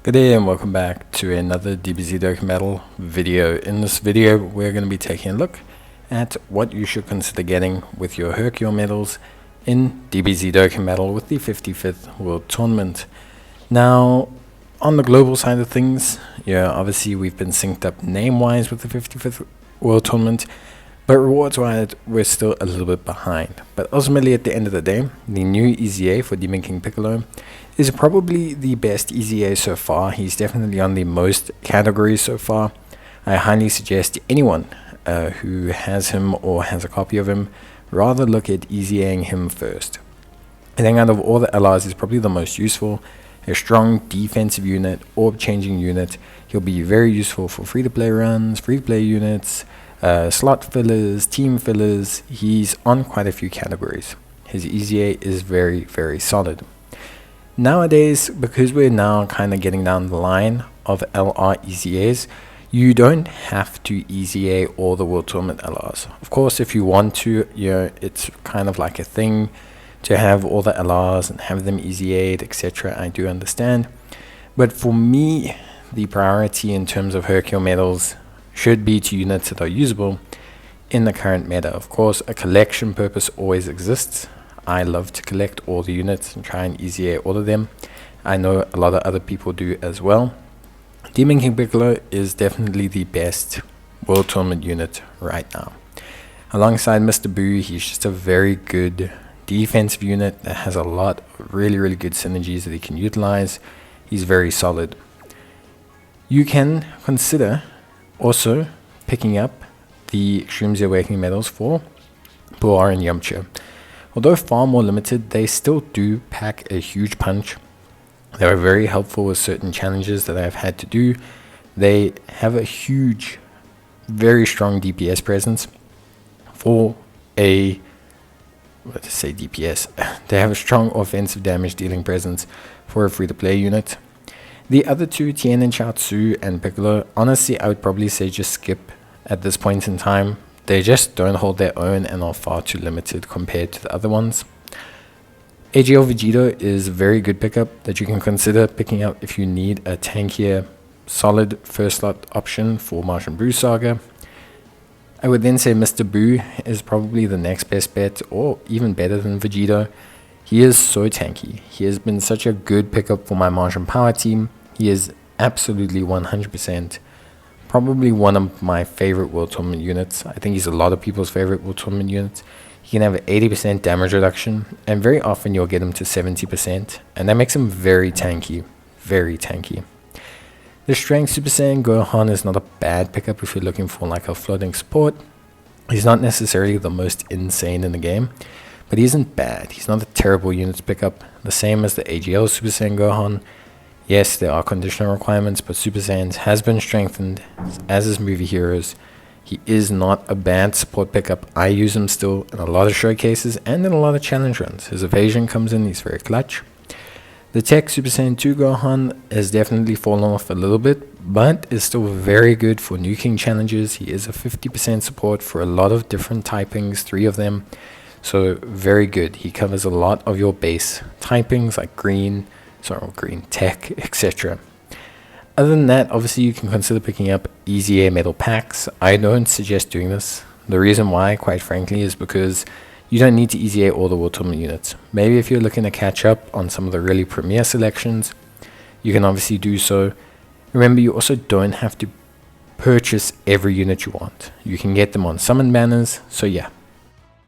Good day and welcome back to another DBZ Dokkan Battle video. In this video we're going to be taking a look at what you should consider getting with your Hercule medals in DBZ Dokkan Battle with the 55th World Tournament. Now on the global side of things, obviously we've been synced up name wise with the 55th World Tournament, but rewards wise we're still a little bit behind. But ultimately at the end of the day, the new EZA for Demon King Piccolo is probably the best EZA so far. He's definitely on the most categories so far. I highly suggest anyone who has him or has a copy of him rather look at EZAing him first. I think out of all the LRs is probably the most useful. A strong defensive unit, orb changing unit. He'll be very useful for free to play runs, free to play units, slot fillers, team fillers. He's on quite a few categories. His EZA is very, very solid. Nowadays, because we're now kind of getting down the line of LR EZAs, you don't have to EZA all the World Tournament LRs. Of course, if you want to, it's kind of like a thing to have all the LRs and have them EZA'd, etc. I do understand. But for me, the priority in terms of Hercule medals should be to units that are usable in the current meta. Of course, a collection purpose always exists. I love to collect all the units and try and EZA all of them. I know a lot of other people do as well. Demon King Piccolo is definitely the best World Tournament unit right now. Alongside Mr. Buu, he's just a very good defensive unit that has a lot of really good synergies that he can utilize. He's very solid. You can consider also picking up the Extreme Z Awakening medals for Puar and Yamcha. Although far more limited, they still do pack a huge punch. They are very helpful with certain challenges that I've had to do. They have a huge, very strong DPS presence for a, let's say DPS. They have a strong offensive damage dealing presence for a free-to-play unit. The other two, Tien and Chiaotzu and Piccolo, honestly I would probably say just skip at this point in time. They just don't hold their own and are far too limited compared to the other ones. AGL Vegito is a very good pickup that you can consider picking up if you need a tankier, solid first slot option for Majin Buu Saga. I would then say Mr. Buu is probably the next best bet, or even better than Vegito. He is so tanky. He has been such a good pickup for my Majin Power team. He is absolutely 100%. Probably one of my favorite World Tournament units. I think he's a lot of people's favorite World Tournament units. He can have an 80% damage reduction, and very often you'll get him to 70%, and that makes him very tanky. Very tanky. The Strength Super Saiyan Gohan is not a bad pickup if you're looking for like a floating support. He's not necessarily the most insane in the game, but he isn't bad. He's not a terrible unit to pick up. The same as the AGL Super Saiyan Gohan. Yes, there are conditional requirements, but Super Saiyan has been strengthened, as is Movie Heroes. He is not a bad support pickup. I use him still in a lot of showcases and in a lot of challenge runs. His evasion comes in, he's very clutch. The TEQ Super Saiyan 2 Gohan has definitely fallen off a little bit, but is still very good for New King challenges. He is a 50% support for a lot of different typings, 3 of them. So very good. He covers a lot of your base typings like green tech, etc. Other than that, obviously you can consider picking up EZA medal packs. I don't suggest doing this. The reason why, quite frankly, is because you don't need to EZA all the World Tournament units. Maybe if you're looking to catch up on some of the really premier selections, you can obviously do so. Remember, you also don't have to purchase every unit you want. You can get them on summon banners. So yeah,